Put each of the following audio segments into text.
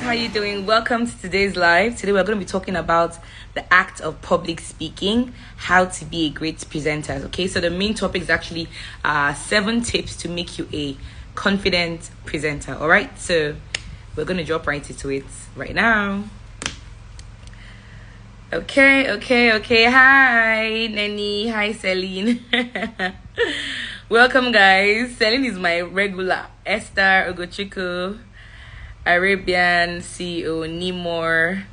how you doing? Welcome to today's live. Today we're going to be talking about the act of public speaking, how to be a great presenter. Okay, so the main topic is actually 7 tips to make you a confident presenter. All right, so we're going to jump right into it right now. Okay. Hi, Nenny. Hi, Celine. Welcome, guys. Celine is my regular. Esther Ogochukwu, Arabian CEO, Nimor.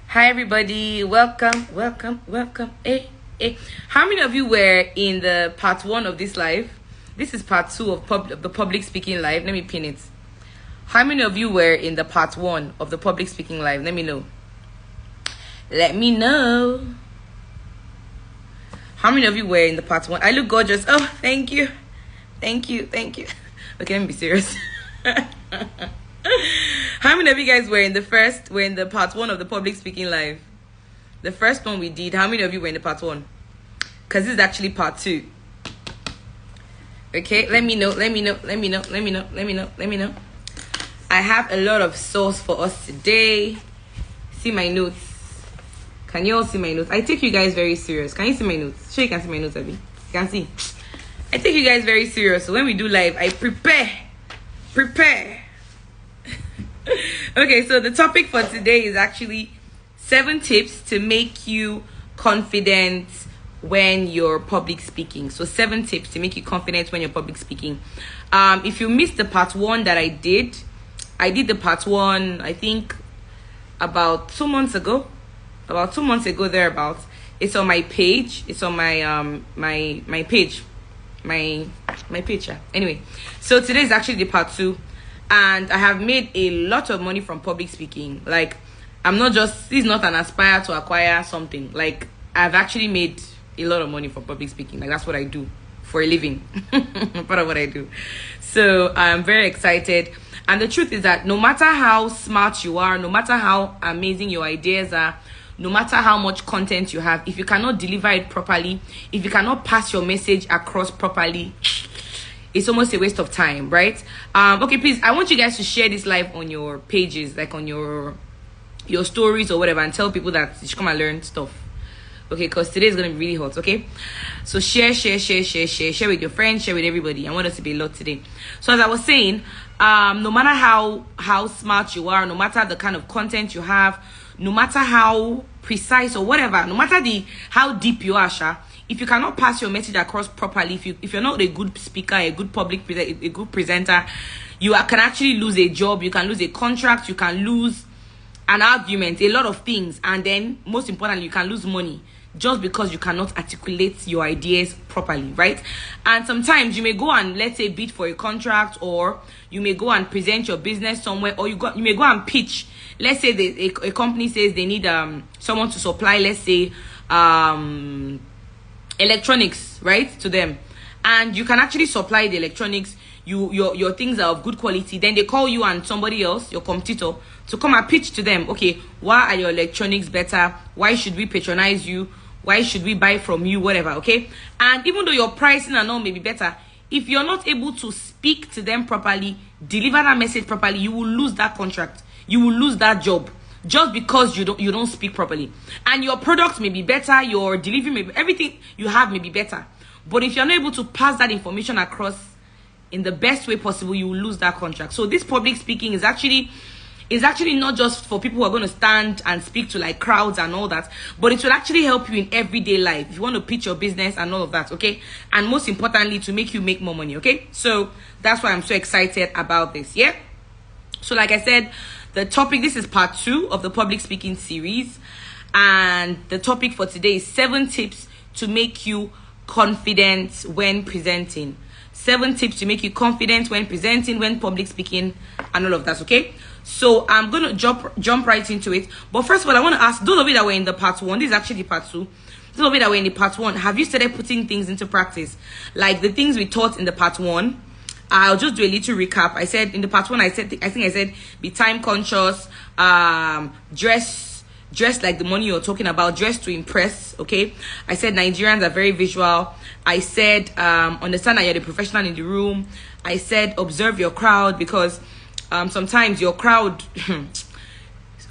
Hi, everybody. Welcome. Hey. How many of you were in the part 1 of this live? This is part 2 of the public speaking live. Let me pin it. How many of you were in the part 1 of the public speaking live? Let me know. How many of you were in the part 1? I look gorgeous. Oh, thank you. Okay, let me be serious. How many of you guys were in the part 1 of the public speaking live? The first one we did. How many of you were in the part 1? Because this is actually part 2. Okay, let me know. I have a lot of sauce for us today. See my notes. Can you all see my notes? I take you guys very serious. Can you see my notes? Sure you can see my notes, Abby. You can see. I take you guys very serious. So when we do live, I prepare. Okay, so the topic for today is actually 7 tips to make you confident when you're public speaking. So 7 tips to make you confident when you're public speaking. If you missed the part 1 that I did the part 1, I think about 2 months ago. About 2 months ago, thereabouts. It's on my page. It's on my my page. My page. Yeah. Anyway, so today is actually the part 2, and I have made a lot of money from public speaking. Like, this is not an aspire to acquire something. Like, I've actually made a lot of money from public speaking. Like, that's what I do for a living. Part of what I do. So I'm very excited. And the truth is that no matter how smart you are, no matter how amazing your ideas are, no matter how much content you have, if you cannot deliver it properly, if you cannot pass your message across properly, it's almost a waste of time, right? Okay, please, I want you guys to share this live on your pages, like on your stories or whatever, and tell people that you should come and learn stuff. Okay, because today is going to be really hot, okay? So share with your friends, share with everybody. I want us to be a lot today. So as I was saying, no matter how smart you are, no matter the kind of content you have, no matter how precise or whatever, no matter how deep you are, if you cannot pass your message across properly, if you're not a good speaker, a good a good presenter, you can actually lose a job, you can lose a contract, you can lose an argument, a lot of things, and then most importantly, you can lose money just because you cannot articulate your ideas properly, right? And sometimes you may go and, let's say, bid for a contract, or you may go and present your business somewhere, or you may go and pitch. Let's say a company says they need someone to supply, let's say, electronics, right, to them, and you can actually supply the electronics. Your things are of good quality. Then they call you and somebody else, your competitor, to come and pitch to them. Okay, why are your electronics better? Why should we patronize you? Why should we buy from you? Whatever. Okay, and even though your pricing and all may be better, if you're not able to speak to them properly, deliver that message properly, you will lose that contract. You will lose that job just because you don't speak properly. And your product may be better, your delivery may be, everything you have may be better, but if you're not able to pass that information across in the best way possible, you will lose that contract. So this public speaking is actually not just for people who are going to stand and speak to like crowds and all that, but it will actually help you in everyday life if you want to pitch your business and all of that. Okay, and most importantly, to make you make more money. Okay, so that's why I'm so excited about this. Yeah, so like I said, the topic, this is part 2 of the public speaking series, and the topic for today is 7 tips to make you confident when presenting. 7 tips to make you confident when presenting, when public speaking, and all of that. Okay, so I'm gonna jump right into it. But first of all, I want to ask those of you that were in the part 1, this is actually part 2, those of you that were in the part 1, have you started putting things into practice, like the things we taught in the part 1? I'll just do a little recap. I said in the part 1, I think I said be time conscious, dress like the money you're talking about, dress to impress. Okay, I said Nigerians are very visual. I said understand that you're the professional in the room. I said observe your crowd, because sometimes your crowd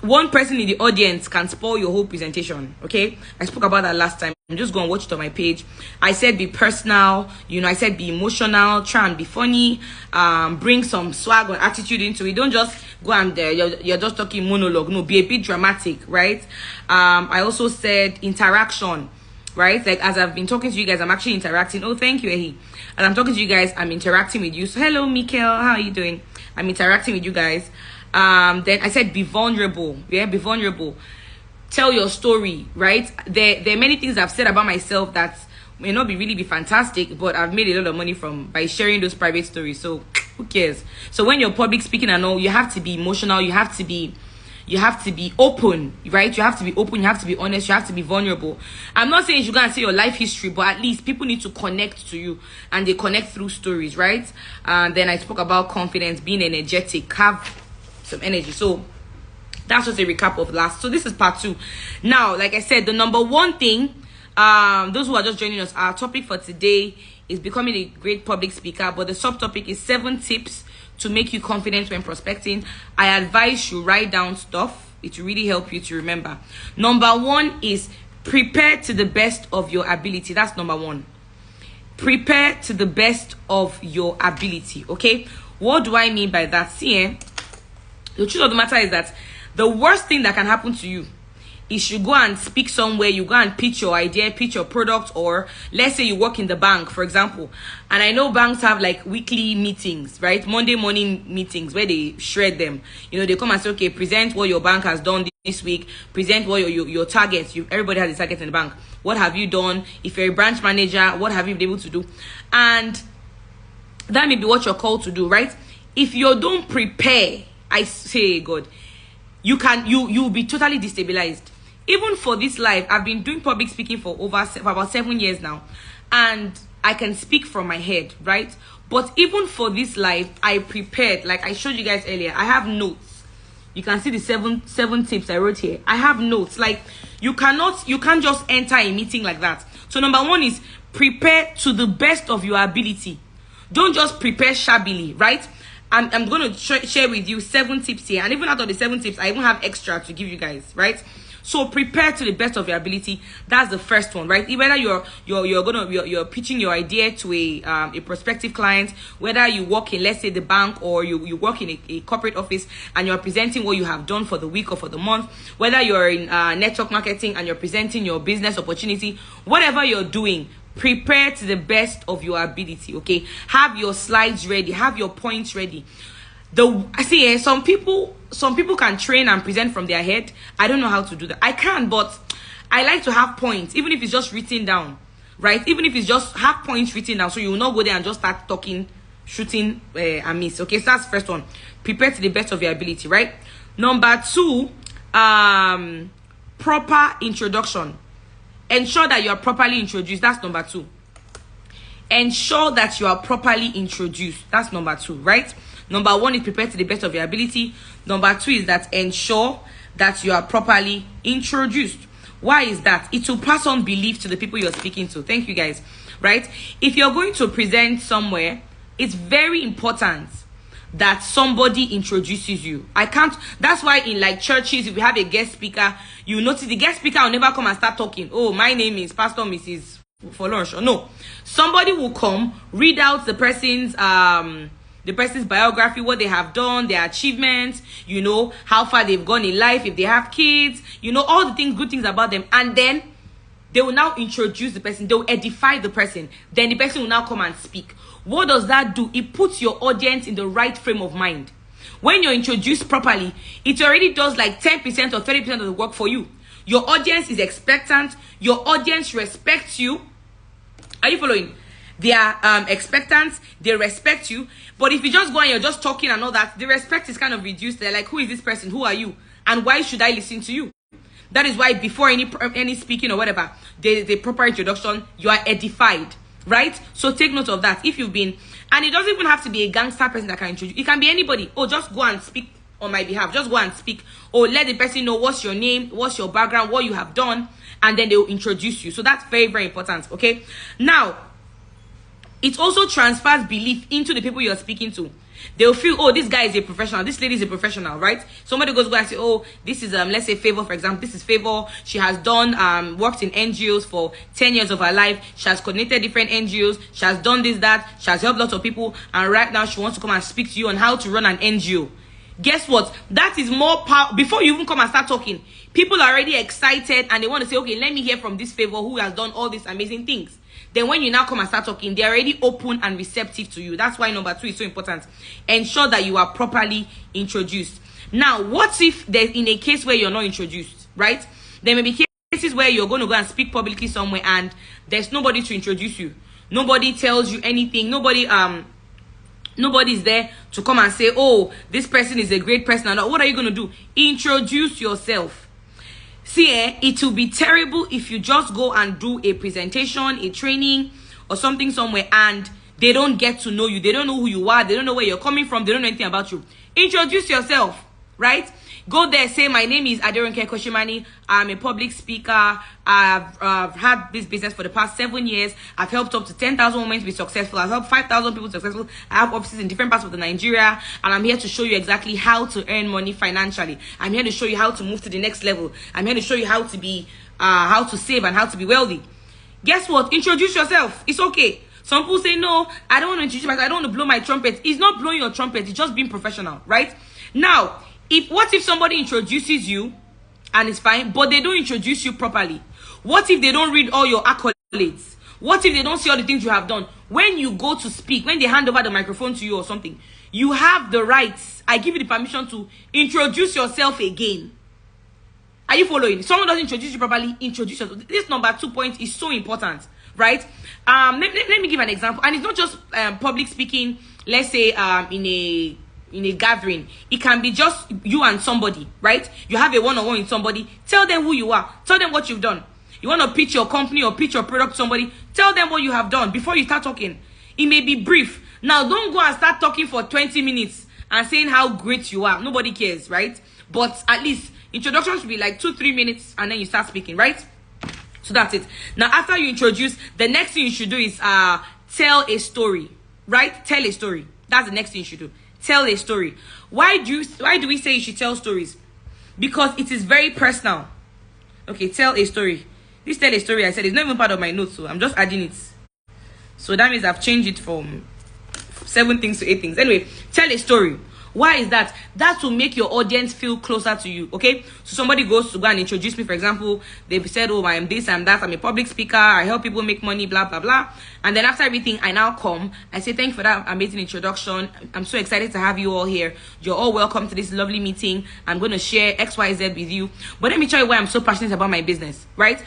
one person in the audience can spoil your whole presentation. Okay, I spoke about that last time. I'm just going to watch it on my page. I said be personal, I said be emotional, try and be funny, bring some swag or attitude into it. Don't just go and you're just talking monologue. No, be a bit dramatic, right? I also said interaction, right? Like as I've been talking to you guys, I'm actually interacting. Oh, thank you, Ehi. As I'm talking to you guys, I'm interacting with you. So hello, Mikkel, how are you doing? I'm interacting with you guys. Then I said be vulnerable. Yeah, be vulnerable. Tell your story, right? There are many things I've said about myself that may not really be fantastic, but I've made a lot of money by sharing those private stories. So who cares? So when you're public speaking and all, you have to be emotional, you have to be open, right? You have to be open, you have to be honest, you have to be vulnerable. I'm not saying you go and say your life history, but at least people need to connect to you, and they connect through stories, right? And then I spoke about confidence, being energetic, have some energy. So that's just a recap of last. So this is part 2. Now, like I said, the number one thing, those who are just joining us, our topic for today is becoming a great public speaker, but the subtopic is 7 tips to make you confident when prospecting. I advise you write down stuff. It will really help you to remember. Number 1 is prepare to the best of your ability. That's number 1. Prepare to the best of your ability. Okay, what do I mean by that? See, the truth of the matter is that the worst thing that can happen to you is you go and speak somewhere, you go and pitch your idea, pitch your product, or let's say you work in the bank, for example. And I know banks have like weekly meetings, right? Monday morning meetings where they shred them. They come and say, okay, present what your bank has done this week, present what your targets. Everybody has a target in the bank. What have you done? If you're a branch manager, what have you been able to do? And that may be what you're called to do, right? If you don't prepare, I say, God, you'll be totally destabilized. Even for this life, I've been doing public speaking for about 7 years now, and I can speak from my head, right? But even for this life, I prepared. Like I showed you guys earlier, I have notes. You can see the seven tips I wrote here. I have notes. Like you can't just enter a meeting like that. So number 1 is prepare to the best of your ability. Don't just prepare shabbily, right? I'm going to share with you 7 tips here, and even out of the 7 tips, I even have extra to give you guys, right? So prepare to the best of your ability. That's the first one, right? Whether you're pitching your idea to a prospective client, whether you work in, let's say, the bank, or you work in a corporate office and you're presenting what you have done for the week or for the month, whether you're in network marketing and you're presenting your business opportunity, whatever you're doing, prepare to the best of your ability. Okay, have your slides ready, have your points ready. Some people can train and present from their head. I don't know how to do that. I can, but I like to have points, even if it's just written down, right? Even if it's just have points written down, so you will not go there and just start talking, shooting and miss. Okay, so that's the first one. Prepare to the best of your ability, right? Number 2, proper introduction. Ensure that you are properly introduced. That's number 2. Ensure that you are properly introduced. That's number 2, right? Number 1 is prepare to the best of your ability. Number 2 is that ensure that you are properly introduced. Why is that? It will pass on belief to the people you're speaking to. Thank you, guys. Right? If you're going to present somewhere, it's very important that somebody introduces you. That's why in like churches, if you have a guest speaker, you notice the guest speaker will never come and start talking. Oh, my name is Pastor Mrs. for lunch. Or no, somebody will come, read out the person's biography, what they have done, their achievements, how far they've gone in life, if they have kids, all the good things about them. And then they will now introduce the person. They will edify the person. Then the person will now come and speak. What does that do? It puts your audience in the right frame of mind. When you're introduced properly, it already does like 10% or 30% of the work for you. Your audience is expectant. Your audience respects you. Are you following? They are expectant. They respect you. But if you just go and you're just talking and all that, the respect is kind of reduced. They're like, who is this person? Who are you? And why should I listen to you? That is why before any speaking or whatever, the proper introduction, you are edified. Right? So take note of that. If you've been, and it doesn't even have to be a gangster person that can introduce. It can be anybody. Oh, just go and speak on my behalf. Just go and speak. Or let the person know what's your name, what's your background, what you have done, and then they will introduce you. So that's very, very important. Okay. Now, it also transfers belief into the people you're speaking to. They'll feel, oh, this guy is a professional, this lady is a professional, right? Somebody goes go and say, oh, this is let's say Favor, for example. This is Favor. She has done worked in NGOs for 10 years of her life. She has coordinated different NGOs. She has done this, that. She has helped lots of people, and right now she wants to come and speak to you on how to run an NGO. Guess what? That is more power. Before you even come and start talking, people are already excited and they want to say, okay, let me hear from this Favor who has done all these amazing things. Then when you now come and start talking, they're already open and receptive to you. That's why number 2 is so important. Ensure that you are properly introduced. Now, what if there's in a case where you're not introduced, right? There may be cases where you're going to go and speak publicly somewhere and there's nobody to introduce you. Nobody tells you anything. Nobody's there to come and say, oh, this person is a great person. What are you going to do? Introduce yourself. See, it will be terrible if you just go and do a presentation, a training, or something somewhere, and they don't get to know you. They don't know who you are. They don't know where you're coming from. They don't know anything about you. Introduce yourself, right? Go there, say, my name is Ronke Kosemani. I'm a public speaker. I've had this business for the past 7 years. I've helped up to 10,000 women to be successful. I've helped 5,000 people successful. I have offices in different parts of the Nigeria, and I'm here to show you exactly how to earn money financially. I'm here to show you how to move to the next level. I'm here to show you how to be, how to save and how to be wealthy. Guess what? Introduce yourself. It's okay. Some people say, no, I don't want to introduce myself. I don't want to blow my trumpet. It's not blowing your trumpet. It's just being professional, right? Now, what if somebody introduces you and it's fine, but they don't introduce you properly? What if they don't read all your accolades? What if they don't see all the things you have done? When you go to speak, when they hand over the microphone to you or something, you have the rights. I give you the permission to introduce yourself again. Are you following? If someone doesn't introduce you properly, introduce yourself. This number 2 point is so important, right? Let me give an example. And it's not just public speaking, let's say in a gathering. It can be just you and somebody, right? You have a one-on-one with somebody. Tell them who you are. Tell them what you've done. You want to pitch your company or pitch your product to somebody. Tell them what you have done before you start talking. It may be brief. Now, don't go and start talking for 20 minutes and saying how great you are. Nobody cares, right? But at least introduction should be like 2-3 minutes and then you start speaking, right? So that's it. Now, after you introduce, the next thing you should do is tell a story, right? Tell a story. That's the next thing you should do. Tell a story. Why do we say you should tell stories? Because it is very personal. Okay, tell a story. This tell a story I said is not even part of my notes, so I'm just adding it. So that means I've changed it from 7 things to 8 things. Anyway, tell a story. Why is that? That will make your audience feel closer to you, okay? So somebody goes to go and introduce me, for example. They've said, oh, I am this, I'm that, I'm a public speaker, I help people make money, blah, blah, blah. And then after everything, I now come. I say, thank you for that amazing introduction. I'm so excited to have you all here. You're all welcome to this lovely meeting. I'm going to share XYZ with you. But let me tell you why I'm so passionate about my business, right?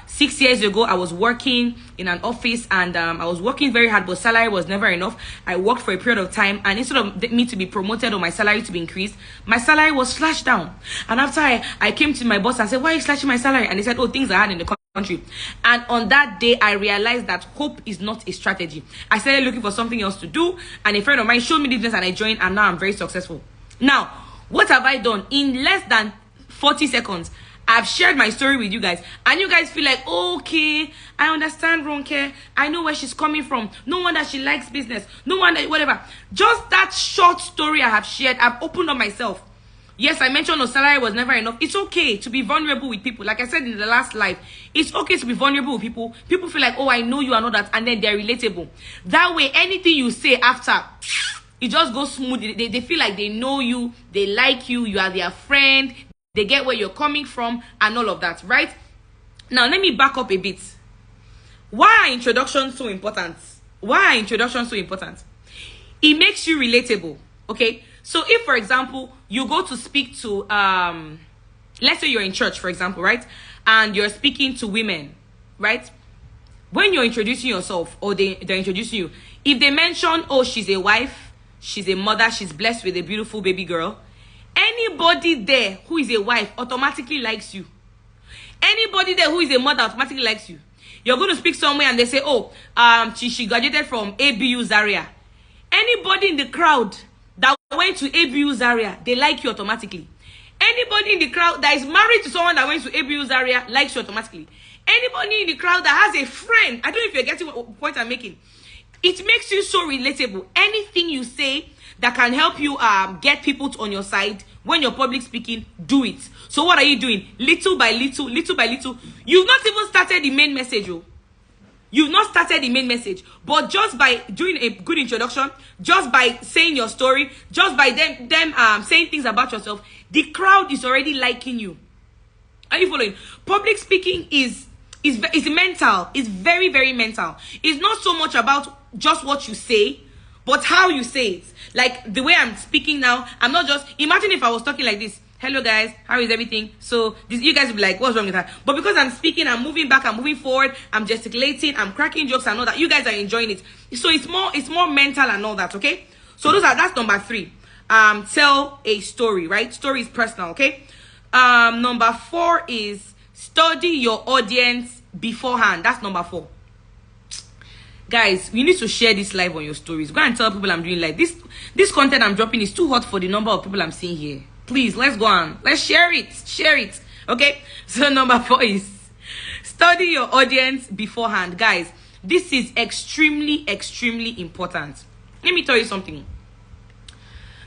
6 years ago, I was working in an office and I was working very hard, but salary was never enough. I worked for a period of time, and instead of me to be promoted or my salary to be increased, my salary was slashed down. And after I came to my boss and said, why are you slashing my salary? And he said, oh, things are hard in the country. And on that day, I realized that hope is not a strategy. I started looking for something else to do, and a friend of mine showed me this and I joined, and now I'm very successful. Now, what have I done? In less than 40 seconds, I've shared my story with you guys, and you guys feel like, okay, I understand Ronke. I know where she's coming from. No wonder she likes business. No wonder, whatever. Just that short story I have shared, I've opened up myself. Yes, I mentioned no salary was never enough. It's okay to be vulnerable with people. Like I said in the last live, it's okay to be vulnerable with people. People feel like, oh, I know you and all that, and then they're relatable. That way, anything you say after, it just goes smooth. They feel like they know you, they like you, you are their friend, they get where you're coming from, and all of that, right? Now, let me back up a bit. Why are introductions so important? Why are introductions so important? It makes you relatable, okay? So if, for example, you go to speak to, let's say you're in church, for example, right? And you're speaking to women, right? When you're introducing yourself, or they're introducing you, if they mention, oh, she's a wife, she's a mother, she's blessed with a beautiful baby girl, anybody there who is a wife automatically likes you. Anybody there who is a mother automatically likes you. You're going to speak somewhere and they say, oh, she graduated from ABU Zaria. Anybody in the crowd that went to ABU Zaria, they like you automatically. Anybody in the crowd that is married to someone that went to ABU Zaria likes you automatically. Anybody in the crowd that has a friend, I don't know if you're getting what point I'm making. It makes you so relatable. Anything you say, that can help you get people on your side when you're public speaking, do it. So what are you doing? Little by little, little by little. You've not even started the main message. You've not started the main message, but just by doing a good introduction, just by saying your story, just by them saying things about yourself, the crowd is already liking you. Are you following? Public speaking is mental. It's very, very mental. It's not so much about just what you say, but how you say it. Like the way I'm speaking now, I'm not just, imagine if I was talking like this. Hello guys, how is everything? So you guys will be like, what's wrong with that? But because I'm speaking, I'm moving back, I'm moving forward, I'm gesticulating, I'm cracking jokes and all that, you guys are enjoying it. So it's more mental and all that, okay? So that's number 3. Tell a story, right? Story is personal, okay? Number 4 is study your audience beforehand. That's number 4. Guys, you need to share this live on your stories. Go and tell people I'm doing like this. This content I'm dropping is too hot for the number of people I'm seeing here. Please, let's go on. Let's share it. Share it. Okay? So number 4 is study your audience beforehand. Guys, this is extremely, extremely important. Let me tell you something.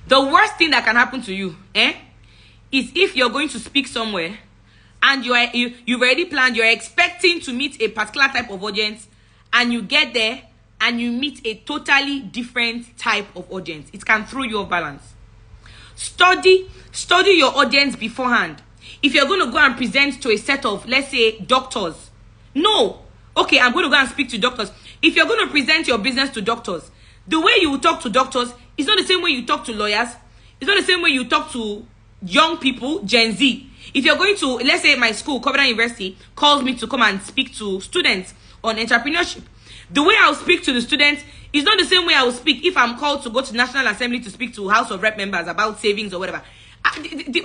The worst thing that can happen to you, is if you're going to speak somewhere and you've already planned, you're expecting to meet a particular type of audience, and you get there and you meet a totally different type of audience. It can throw you off balance. Study your audience beforehand. If you're going to go and present to a set of, let's say, doctors, no. Okay, I'm going to go and speak to doctors. If you're going to present your business to doctors, the way you talk to doctors is not the same way you talk to lawyers. It's not the same way you talk to young people, Gen Z. If you're going to, let's say my school, Covenant University, calls me to come and speak to students on entrepreneurship, the way I'll speak to the students is not the same way I will speak if I'm called to go to National Assembly to speak to House of Rep members about savings or whatever.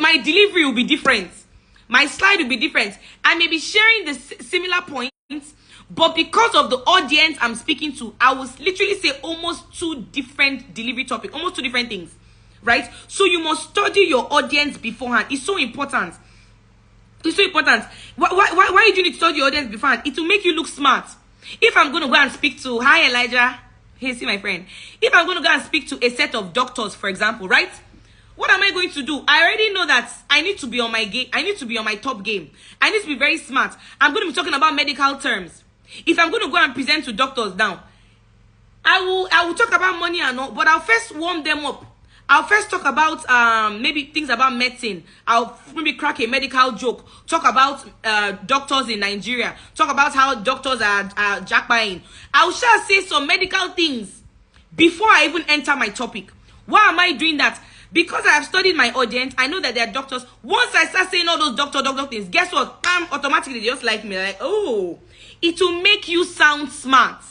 My delivery will be different. My slide will be different. I may be sharing the similar points, but because of the audience I'm speaking to, I will literally say almost 2 different delivery topics, almost 2 different things, right? So you must study your audience beforehand. It's so important. It's so important. Why do you need to study your audience beforehand? It will make you look smart. If I'm going to go and speak to, hi Elijah, hey, see my friend. If I'm going to go and speak to a set of doctors, for example, right? What am I going to do? I already know that I need to be on my game. I need to be on my top game. I need to be very smart. I'm going to be talking about medical terms. If I'm going to go and present to doctors now, I will talk about money and all, but I'll first warm them up. I'll first talk about maybe things about medicine. I'll maybe crack a medical joke. Talk about doctors in Nigeria. Talk about how doctors are jackpying. I'll just say some medical things before I even enter my topic. Why am I doing that? Because I have studied my audience. I know that they are doctors. Once I start saying all those doctor things, guess what? Automatically they just like me. Like, oh, it will make you sound smart.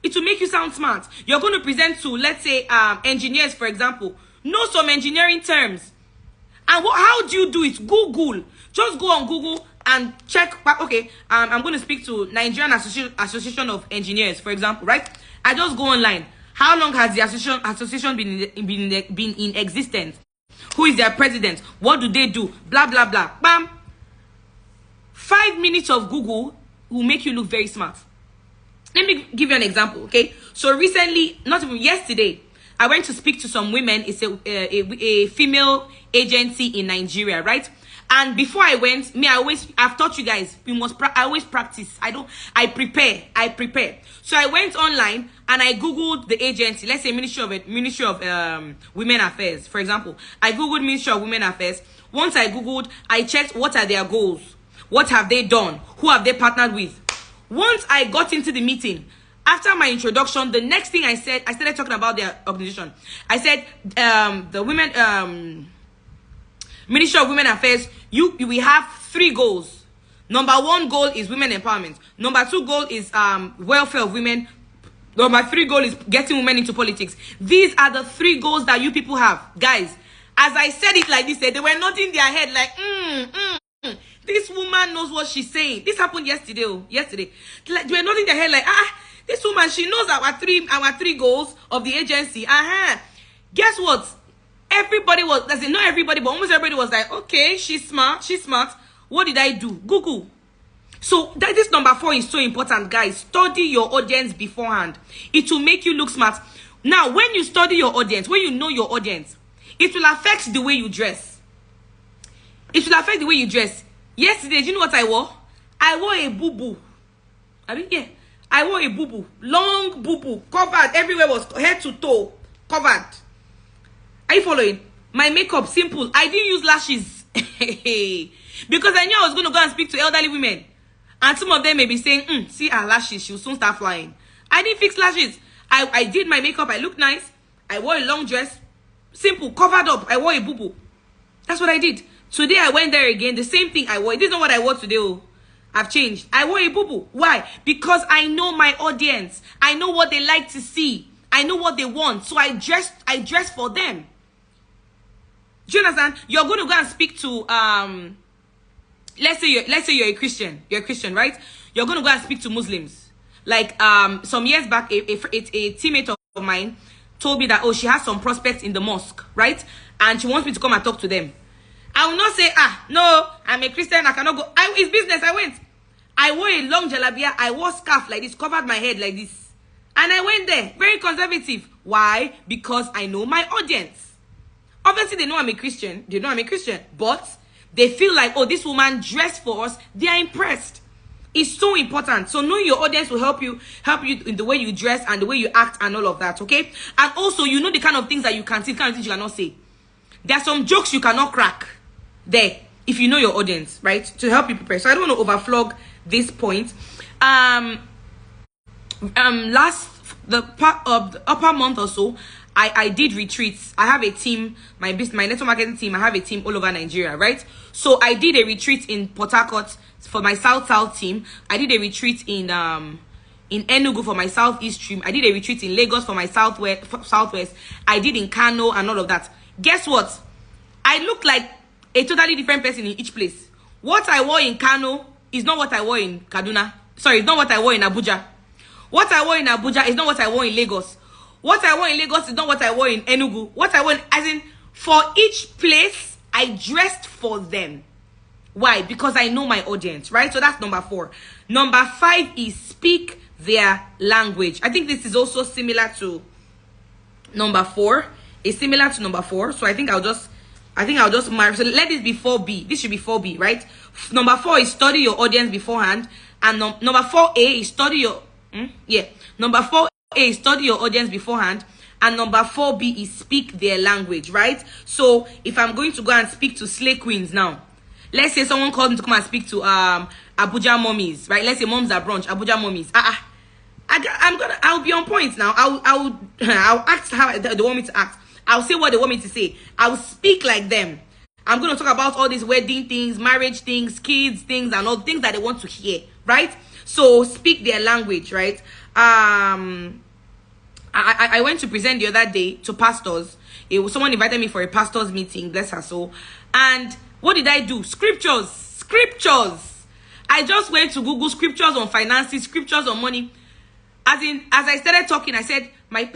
It will make you sound smart. You're going to present to, let's say, engineers, for example. Know some engineering terms. And how do you do it? Google. Just go on Google and check. Okay, I'm going to speak to Nigerian Association of Engineers, for example, right? I just go online. How long has the association been in existence? Who is their president? What do they do? Blah, blah, blah. Bam. 5 minutes of Google will make you look very smart. Let me give you an example, okay? So recently, not even yesterday, I went to speak to some women. It's a female agency in Nigeria, right? And before I went, I've taught you guys, I always practice. I prepare. So I went online and I Googled the agency, let's say Ministry of Women Affairs, for example. I Googled Ministry of Women Affairs. Once I Googled, I checked what are their goals. What have they done? Who have they partnered with? Once I got into the meeting, after my introduction, the next thing I started talking about their organization. I said, the women, Ministry of Women Affairs, we have 3 goals. Number 1 goal is women empowerment. Number 2 goal is welfare of women. Number 3 goal is getting women into politics. These are the 3 goals that you people have. Guys, as I said it like this, they were nodding their head like, this woman knows what she's saying. This happened yesterday. Like, they were nodding their head like, this woman, she knows our three goals of the agency. Guess what? Everybody was, not everybody, but almost everybody was like, okay, she's smart. What did I do? Google. So this number 4 is so important, guys. Study your audience beforehand. It will make you look smart. Now, when you study your audience, when you know your audience, it will affect the way you dress. It will affect the way you dress. Yesterday, do you know what I wore? I wore a boo-boo. I wore a boo-boo. Long boo-boo. Covered. Everywhere was head to toe. Covered. Are you following? My makeup, simple. I didn't use lashes. Because I knew I was going to go and speak to elderly women. And some of them may be saying, see her lashes, she'll soon start flying. I didn't fix lashes. I did my makeup, I looked nice. I wore a long dress. Simple, covered up. I wore a boo-boo. That's what I did. Today I went there again. The same thing I wore. This is not what I wore today. Oh. I've changed. I wore a boo-boo. Why? Because I know my audience. I know what they like to see. I know what they want. So I dress for them. Do you understand? You're going to go and speak to let's say you're a Christian. You're a Christian, right? You're going to go and speak to Muslims. Like some years back, a teammate of mine told me that, oh, she has some prospects in the mosque, right? And she wants me to come and talk to them. I will not say, no, I'm a Christian, I cannot go. It's business. I went. I wore a long jalabia. I wore scarf like this, covered my head like this. And I went there, very conservative. Why? Because I know my audience. Obviously, they know I'm a Christian. They know I'm a Christian. But they feel like, oh, this woman dressed for us. They are impressed. It's so important. So knowing your audience will help you in the way you dress and the way you act and all of that, okay? And also, you know the kind of things that you can say, the kind of things you cannot say. There are some jokes you cannot crack there if you know your audience, right? To help you prepare. So I don't want to overflog this point. The upper month or so, I did retreats. I have a team, my network marketing team. I have a team all over Nigeria, right? So I did a retreat in Port Harcourt for my South team. I did a retreat in Enugu for my Southeast team. I did a retreat in Lagos for my Southwest. I did in Kano and all of that. Guess what? I look like a totally different person in each place. What I wore in Kano is not what I wore in Kaduna. Sorry, it's not what I wore in Abuja. What I wore in Abuja is not what I wore in Lagos. What I wore in Lagos is not what I wore in Enugu. What I wore, as in, for each place, I dressed for them. Why? Because I know my audience, right? So that's number 4. Number 5 is speak their language. I think this is also similar to number 4. It's similar to number 4. So I think I'll just mark. So let this be 4B. This should be 4B, right? Number 4 is study your audience beforehand. And number 4A is study your... Number 4A is study your audience beforehand. And number 4B is speak their language, right? So if I'm going to go and speak to slay queens now, let's say someone called me to come and speak to Abuja mommies, right? Let's say moms at brunch, Abuja mommies. I'll be on point now. I'll act how they want me to act. I'll say what they want me to say. I'll speak like them. I'm going to talk about all these wedding things, marriage things, kids things, and all the things that they want to hear, right? So speak their language, right? I went to present the other day to pastors. Someone invited me for a pastor's meeting, bless her soul. And what did I do? Scriptures. I just went to Google scriptures on finances, scriptures on money. As I started talking, I said like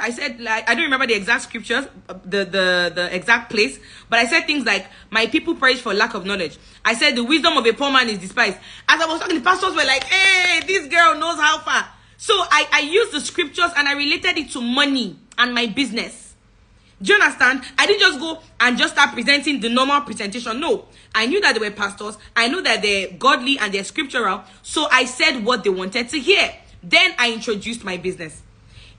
I don't remember the exact scriptures, the exact place, but I said things like, my people perish for lack of knowledge. I said the wisdom of a poor man is despised. As I was talking, the pastors were like, hey, this girl knows how far. So I used the scriptures and I related it to money and my business. Do you understand? I didn't just go and just start presenting the normal presentation. No, I knew that they were pastors. I knew that they're godly and they're scriptural. So I said what they wanted to hear. Then I introduced my business.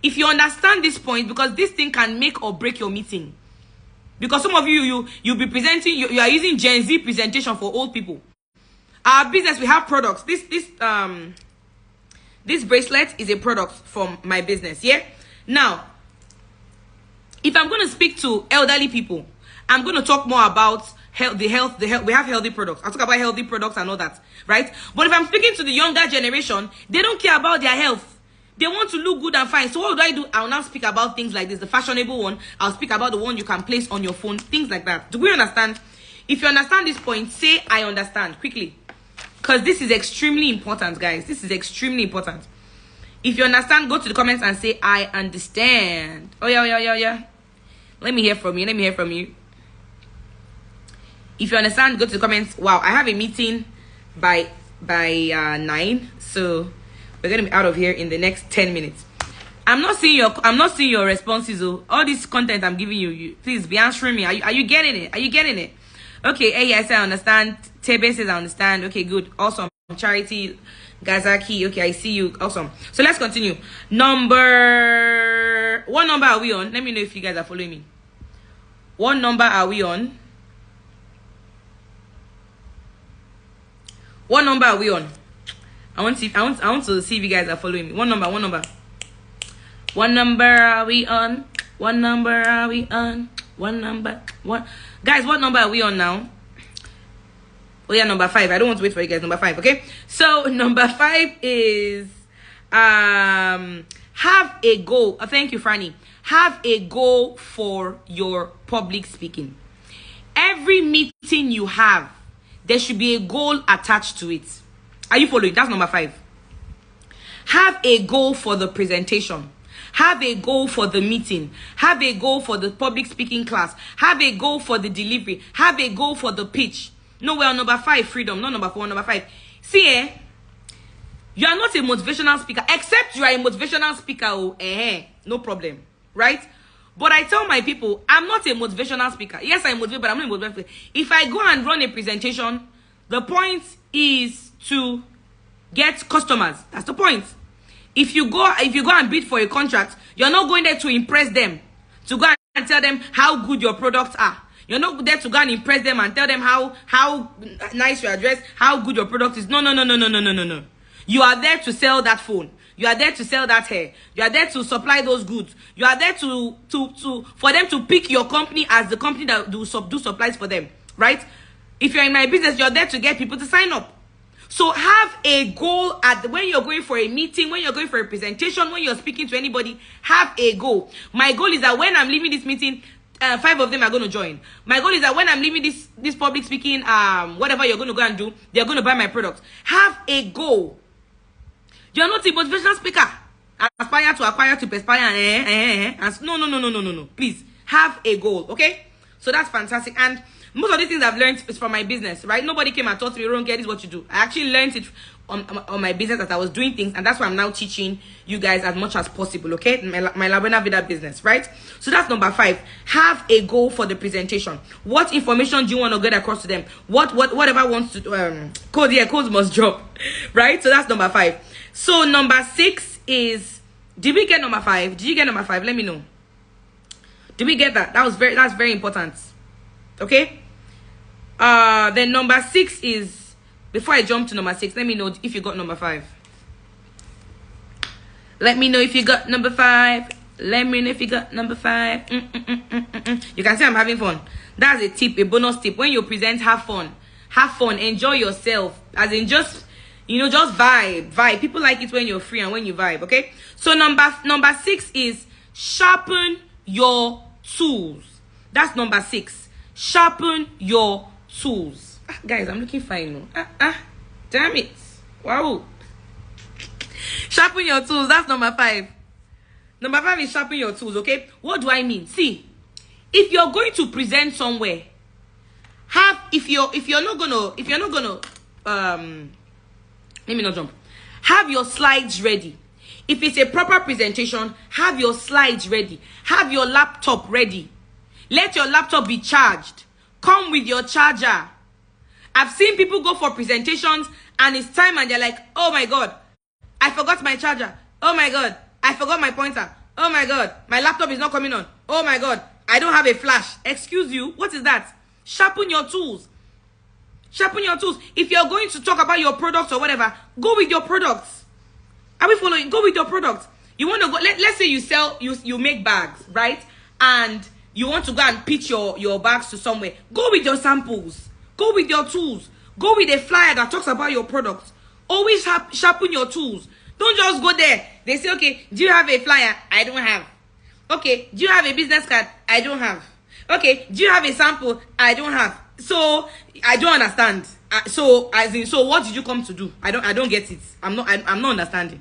If you understand this point, because this thing can make or break your meeting. Because some of you'll be presenting, you are using Gen Z presentation for old people. Our business, we have products. This bracelet is a product from my business. Yeah. Now, if I'm going to speak to elderly people, I'm going to talk more about the health. We have healthy products. I'll talk about healthy products and all that, right? But if I'm speaking to the younger generation, they don't care about their health. They want to look good and fine. So what do? I'll now speak about things like this, the fashionable one. I'll speak about the one you can place on your phone, things like that. Do we understand? If you understand this point, say I understand quickly. Because this is extremely important, guys. This is extremely important. If you understand, go to the comments and say I understand. Oh yeah. Let me hear from you. If you understand, go to the comments. Wow, I have a meeting by 9, so we're gonna be out of here in the next 10 minutes. I'm not seeing your responses. Oh, all this content I'm giving you, please be answering me. Are you getting it? Are you getting it? Okay, yes, I understand. Tebe says I understand. Okay, good, awesome. Charity Gazaki, okay, I see you. Awesome. So let's continue. What number are we on? Let me know if you guys are following me. What number are we on? What number are we on? I want to see if you guys are following me. What number? What number are we on? What number are we on? Guys, what number are we on now? Oh yeah, number 5. I don't want to wait for you guys. Number 5, okay? So number 5 is have a goal. Thank you, Franny. Have a goal for your public speaking. Every meeting you have, there should be a goal attached to it. Are you following? That's number 5. Have a goal for the presentation. Have a goal for the meeting. Have a goal for the public speaking class. Have a goal for the delivery. Have a goal for the pitch. No, we're on number 5, freedom. Not number 4, number 5. See, you are not a motivational speaker, except you are a motivational speaker. No problem, right? But I tell my people, I'm not a motivational speaker. Yes, I'm motivated, but I'm not a motivational speaker. If I go and run a presentation, the point is to get customers. That's the point. If you go and bid for a contract, you're not going there to impress them, to go and tell them how good your products are. You're not there to go and impress them and tell them how nice your address, how good your product is. No. You are there to sell that phone. You are there to sell that hair. You are there to supply those goods. You are there for them to pick your company as the company that do supplies for them, right? If you're in my business, you're there to get people to sign up. So have a goal when you're going for a meeting, when you're going for a presentation, when you're speaking to anybody, have a goal. My goal is that when I'm leaving this meeting, 5 of them are going to join. My goal is that when I'm leaving this public speaking, whatever you're going to go and do, they're going to buy my product. Have a goal. You're not a motivational speaker. Aspire to acquire to perspire. No. Please have a goal. Okay, so that's fantastic. And most of these things I've learned is from my business, right? Nobody came and taught me, Ronke, this is what you do. I actually learned it on my business as I was doing things, and that's why I'm now teaching you guys as much as possible, okay? My La Buena Vida business, right? So that's number 5. Have a goal for the presentation. What information do you want to get across to them? Whatever wants to codes must drop, right? So that's number 5. So number 6 is, did we get number 5? Did you get number 5? Let me know. Did we get that? That's very important. Okay? Then number 6 is, before I jump to number 6, let me know if you got number 5. Let me know if you got number 5. Let me know if you got number 5. You can see I'm having fun. That's a tip, a bonus tip. When you present, have fun. Have fun. Enjoy yourself. As in just vibe. People like it when you're free and when you vibe, okay? So number 6 is sharpen your tools. That's number 6. Sharpen your tools. Guys, I'm looking fine now. Damn it. Wow. Sharpen your tools. That's number 5. Number 5 is sharpen your tools, okay? What do I mean? See, if you're going to present somewhere, if you're not gonna let me not jump. Have your slides ready. If it's a proper presentation, have your slides ready. Have your laptop ready. Let your laptop be charged. Come with your charger. I've seen people go for presentations and it's time and they're like, oh my God, I forgot my charger. Oh my God, I forgot my pointer. Oh my God, my laptop is not coming on. Oh my God, I don't have a flash. Excuse you, what is that? Sharpen your tools. Sharpen your tools. If you're going to talk about your products or whatever, go with your products. Are we following? Go with your products. You want to go, let's say you make bags, right? And you want to go and pitch your bags to somewhere. Go with your samples. Go with your tools. Go with a flyer that talks about your products. Always sharpen your tools. Don't just go there. They say, okay, do you have a flyer? I don't have. Okay, do you have a business card? I don't have. Okay, do you have a sample? I don't have. So I don't understand. So what did you come to do? I don't get it. I'm not understanding.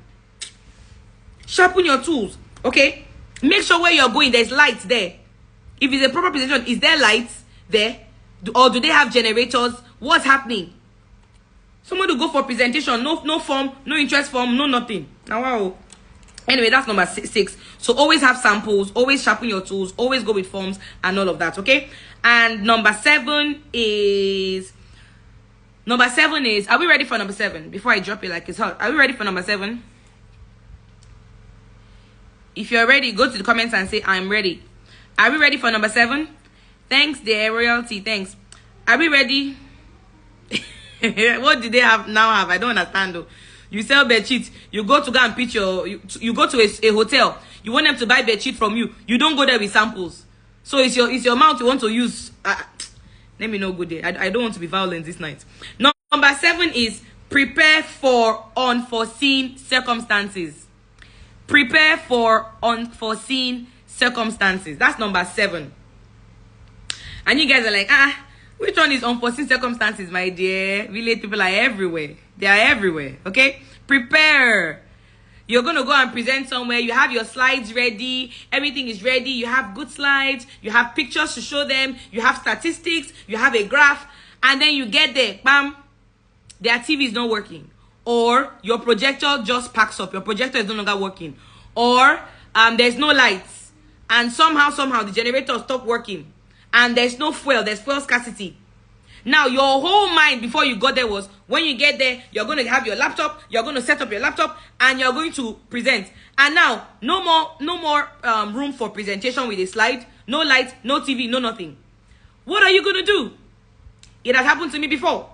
Sharpen your tools. Okay, make sure where you're going there's lights there. If it's a proper presentation, is there lights there? Or do they have generators? What's happening? Someone to go for presentation, no form, no interest form, no nothing. Now wow. Anyway, that's number 6. So always have samples, always sharpen your tools, always go with forms and all of that, okay? And number 7 is, are we ready for number 7? Before I drop it like it's hot. Are we ready for number 7? If you're ready, go to the comments and say, I'm ready. Are we ready for number 7? Thanks, dear royalty, thanks. Are we ready? What did they have now? I don't understand though. You sell bed sheets. You go to go and pitch you go to a hotel. You want them to buy bed sheet from you. You don't go there with samples. So it's your mouth you want to use. Let me not go there. I don't want to be violent this night. Number 7 is prepare for unforeseen circumstances. Prepare for unforeseen circumstances. That's number 7. And you guys are like, which one is unforeseen circumstances, my dear? Village people are everywhere. They are everywhere, okay? Prepare. You're going to go and present somewhere. You have your slides ready. Everything is ready. You have good slides. You have pictures to show them. You have statistics. You have a graph. And then you get there. Bam. Their TV is not working. Or your projector just packs up. Your projector is no longer working. Or there's no lights. And somehow the generator stopped working. And there's no fuel. There's fuel scarcity. Now, your whole mind before you got there was, when you get there, you're going to have your laptop, you're going to set up your laptop, and you're going to present. And now, no more room for presentation with a slide, no light, no TV, no nothing. What are you going to do? It has happened to me before.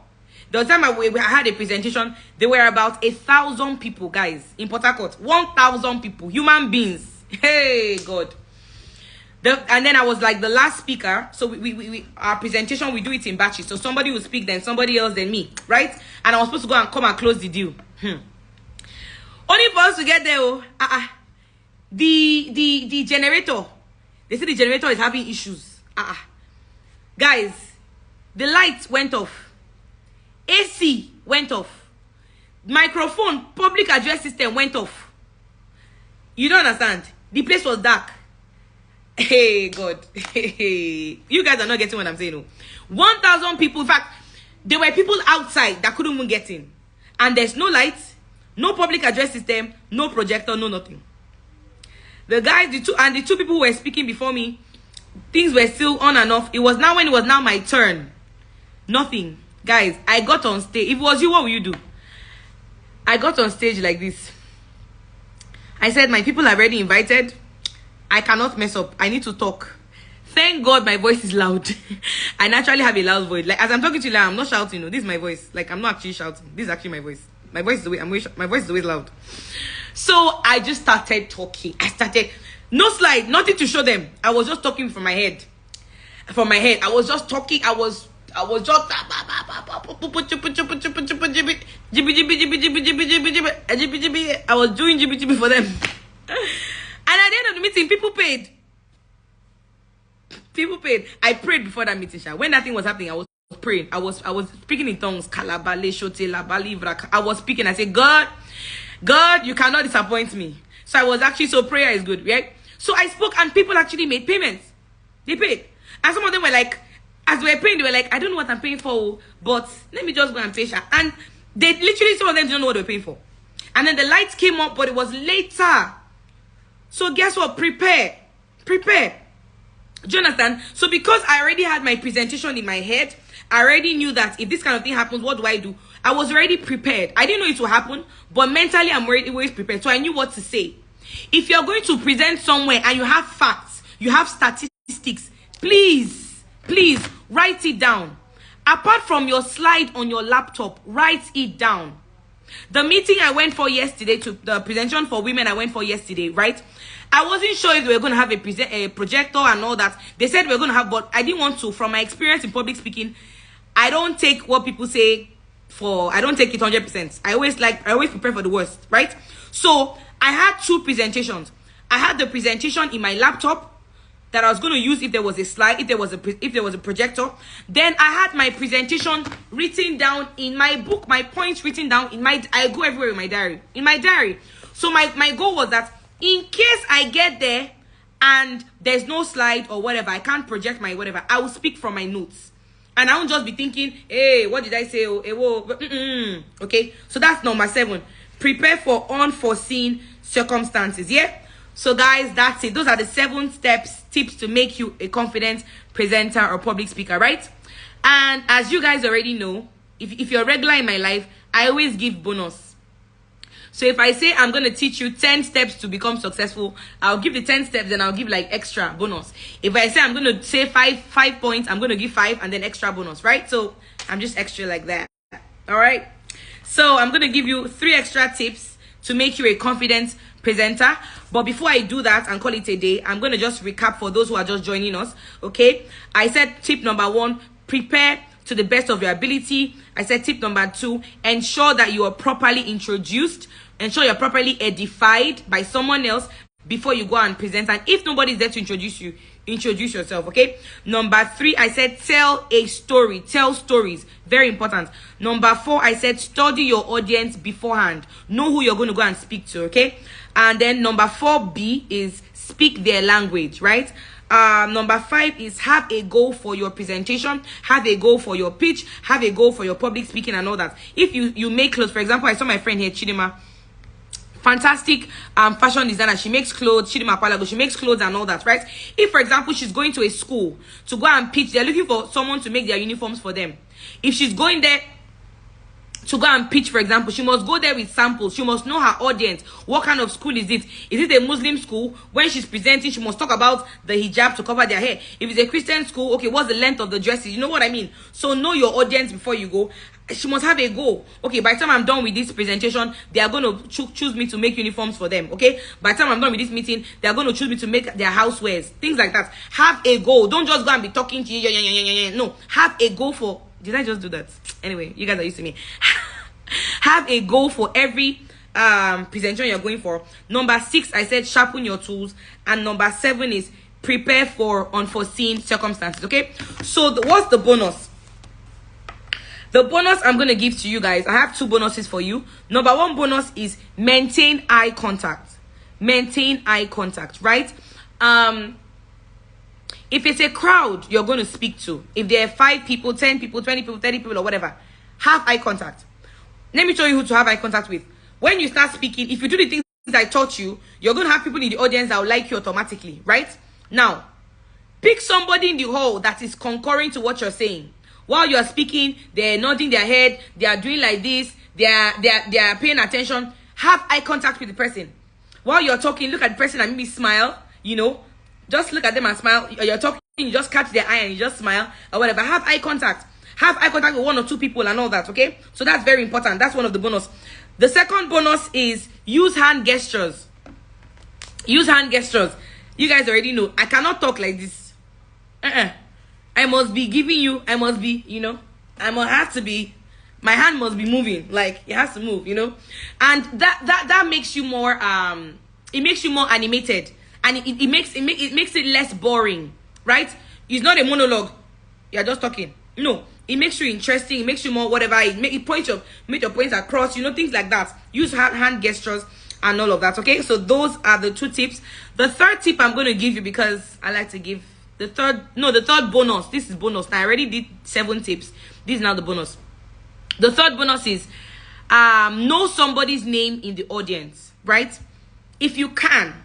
The time I had a presentation, there were about 1,000 people, guys, in Port Harcourt. 1,000 people, human beings. Hey, God. And then I was like the last speaker. So we our presentation, we do it in batches. So somebody will speak, then somebody else, then me, right? And I was supposed to go and come and close the deal. Only for us to get there. The generator. They say the generator is having issues. Guys, the lights went off. AC went off. Microphone, public address system went off. You don't understand. The place was dark. Hey, God. Hey. You guys are not getting what I'm saying. No. 1,000 people. In fact, there were people outside that couldn't even get in. And there's no lights, no public address system, no projector, no nothing. The guys, the two people who were speaking before me, things were still on and off. It was now when it was now my turn. Nothing. Guys, I got on stage. If it was you, what would you do? I got on stage like this. I said, my people are already invited. I cannot mess up. I need to talk. Thank God my voice is loud. I naturally have a loud voice. Like, as I'm talking to you, like, I'm not shouting. No, this is my voice. Like, I'm not actually shouting. This is actually my voice. My voice is my voice is always loud. So I just started talking. No slide, nothing to show them. I was just talking from my head. I was just talking. I was just I was doing GBGB for them. And at the end of the meeting, people paid. I prayed before that meeting. When that thing was happening, I was praying. I was speaking in tongues. I was speaking. I said, God, you cannot disappoint me. So I was actually, so prayer is good, right? So I spoke and people actually made payments. They paid. And some of them were like, as they were paying, they were like, I don't know what I'm paying for, but let me just go and pay. And they literally, some of them didn't know what they were paying for. And then the lights came up, but it was later. So guess what? Prepare. Do you understand? So because I already had my presentation in my head, I already knew that if this kind of thing happens, what do? I was already prepared. I didn't know it would happen, but mentally I'm always prepared. So I knew what to say. If you're going to present somewhere and you have facts, you have statistics, please write it down. Apart from your slide on your laptop, write it down. The meeting I went for yesterday, to the presentation for women I went for yesterday, right? I wasn't sure if we were going to have a projector and all that. They said we were going to have, but I didn't want to. From my experience in public speaking, I don't take what people say I don't take it 100%. I always prepare for the worst, right? So I had 2 presentations. I had the presentation in my laptop that I was going to use if there was a slide, if there was a projector. Then I had my presentation written down in my book, my points written down I go everywhere in my diary. So my goal was that in case I get there and there's no slide or whatever, I can't project my whatever, I will speak from my notes. And I won't just be thinking, hey, what did I say? Okay, so that's number 7. Prepare for unforeseen circumstances. Yeah. So guys, that's it. Those are the 7 tips to make you a confident presenter or public speaker, right? And as you guys already know, if you're regular in my life, I always give bonus. So if I say I'm going to teach you 10 steps to become successful, I'll give the 10 steps and I'll give like extra bonus. If I say I'm going to say 5 points, I'm going to give 5 and then extra bonus, right? So I'm just extra like that. All right. So I'm going to give you 3 extra tips to make you a confident presenter. But before I do that and call it a day, I'm going to just recap for those who are just joining us. Okay. I said tip number 1, prepare to the best of your ability. I said tip number 2, ensure that you are properly introduced. Ensure you're properly edified by someone else before you go and present. And if nobody's there to introduce you, introduce yourself. Okay. Number 3, I said tell a story. Tell stories. Very important. Number 4, I said study your audience beforehand. Know who you're going to go and speak to. Okay. And then number 4B is speak their language, right? Number 5 is have a goal for your presentation, have a goal for your pitch, have a goal for your public speaking and all that. If you make clothes, for example, I saw my friend here, Chidima, fantastic fashion designer. She makes clothes. Chidima Kwalago, she makes clothes and all that, right? If, for example, she's going to a school to go and pitch, they're looking for someone to make their uniforms for them. If she's going there to go and pitch, for example, she must go there with samples. She must know her audience. What kind of school is it? Is it a Muslim school? When she's presenting, she must talk about the hijab to cover their hair. If it's a Christian school, okay, what's the length of the dresses? You know what I mean? So know your audience before you go. She must have a goal. Okay, by the time I'm done with this presentation, they are going to choose me to make uniforms for them. Okay, by the time I'm done with this meeting, they are going to choose me to make their housewares. Things like that. Have a goal. Don't just go and be talking to you. No, have a goal for... Did I just do that? Anyway, you guys are used to me. Have a goal for every presentation you're going for. Number 6, I said sharpen your tools. And number 7 is prepare for unforeseen circumstances. Okay, so what's the bonus? The bonus I'm going to give to you guys, I have 2 bonuses for you. Number 1 bonus is maintain eye contact. Maintain eye contact, right? If it's a crowd you're going to speak to, if there are 5 people, 10 people, 20 people, 30 people or whatever, have eye contact. Let me show you who to have eye contact with. When you start speaking, if you do the things I taught you, you're going to have people in the audience that will like you automatically, right? Now, pick somebody in the hall that is concurring to what you're saying. While you're speaking, they're nodding their head, they are doing like this, they are paying attention. Have eye contact with the person. While you're talking, look at the person and maybe smile, you know. Just look at them and smile. You're talking, you just catch their eye and you just smile or whatever. Have eye contact. Have eye contact with 1 or 2 people and all that, okay? So that's very important. That's one of the bonus. The second bonus is use hand gestures. Use hand gestures. You guys already know. I cannot talk like this. I must be giving you, I must be, you know, have to be, my hand must be moving. Like, it has to move, you know? And that makes you more, it makes you more animated. And it makes it less boring, right? It's not a monologue. You're just talking. No, it makes you interesting. It makes you more whatever. Make your points across. You know, things like that. Use hand gestures and all of that. Okay, so those are the 2 tips. The third tip I'm going to give you, because I like to give the third bonus. This is bonus. Now I already did 7 tips. This is now the bonus. The third bonus is know somebody's name in the audience, right? If you can,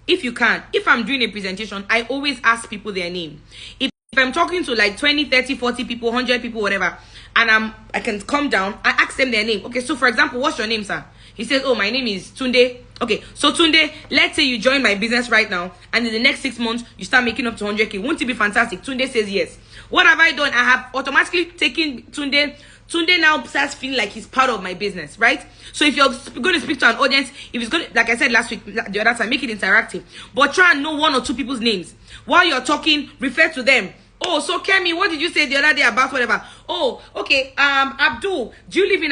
if I'm doing a presentation, I always ask people their name. If I'm talking to like 20, 30, 40 people, 100 people, whatever, and I can come down, I ask them their name. Okay, so for example, what's your name, sir? He says, oh, my name is Tunde. Okay, so Tunde, let's say you join my business right now, and in the next 6 months, you start making up to 100K. Won't it be fantastic? Tunde says yes. What have I done? I have automatically taken Tunde. Tunde now starts feeling like he's part of my business, right? So if you're going to speak to an audience, if it's going to, like I said last week, the other time, make it interactive. But try and know 1 or 2 people's names. While you're talking, refer to them. Oh, so Kemi, what did you say the other day about whatever? Oh, okay, Abdul, do you live in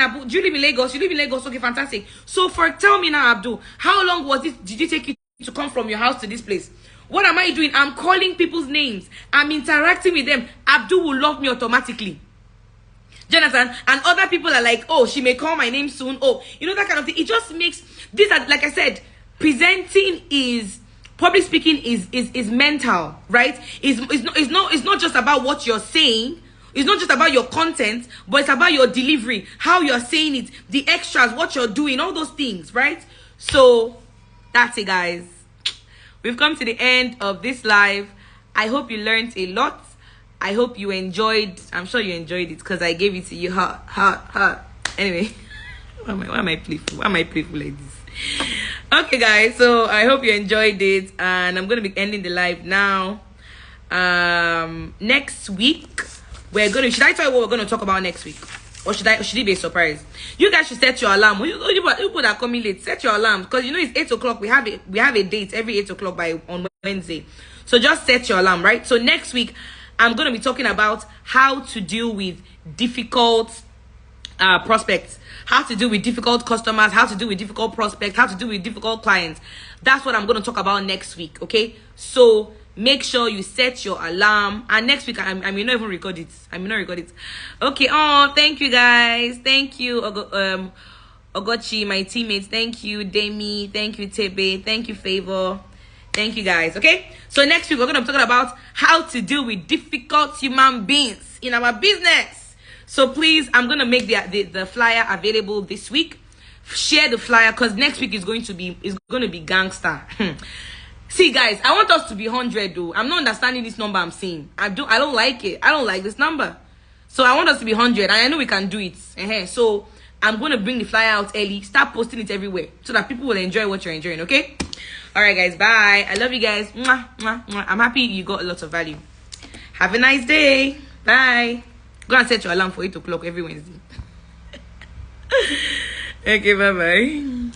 Lagos? You live in Lagos? Okay, fantastic. So tell me now, Abdul, how long did it take you to come from your house to this place? What am I doing? I'm calling people's names. I'm interacting with them. Abdul will love me automatically. Jonathan, and other people are like, oh, she may call my name soon. Oh, you know, that kind of thing. It just makes these are, like I said, public speaking is mental, right? It's not just about what you're saying. It's not just about your content, but it's about your delivery, how you're saying it, the extras, what you're doing, all those things, right? So that's it, guys. We've come to the end of this live. I hope you learned a lot. I hope you enjoyed. I'm sure you enjoyed it because I gave it to you hot. Anyway, why am I playful? Why am I playful like this? Okay, guys. So I hope you enjoyed it, and I'm gonna be ending the live now. Next week we're gonna. Should I tell you what we're gonna talk about next week, or should it be a surprise? You guys should set your alarm. You people that are coming late, set your alarm because you know it's 8 o'clock. We have a date every 8 o'clock on Wednesday. So just set your alarm, right? So next week I'm gonna be talking about how to deal with difficult prospects, how to deal with difficult customers, how to deal with difficult prospects, how to deal with difficult clients. That's what I'm going to talk about next week. Okay, so make sure you set your alarm, and next week I may not even record it. Okay. Oh, thank you guys. Thank you Ogochi, my teammates. Thank you Demi. Thank you Tebe. Thank you Favor. Thank you guys. Okay, so next week we're going to be talking about how to deal with difficult human beings in our business. So please, I'm gonna make the flyer available this week. Share the flyer because next week is going to be gangster. See, guys, I want us to be 100 though. I'm not understanding this number I'm seeing. I don't like it. I don't like this number. So I want us to be 100, and I know we can do it. So I'm gonna bring the flyer out early. Start posting it everywhere so that people will enjoy what you're enjoying. Okay? All right, guys. Bye. I love you guys. Mwah, mwah, mwah. I'm happy you got a lot of value. Have a nice day. Bye. Go and set your alarm for 8 o'clock every Wednesday. Okay, bye-bye.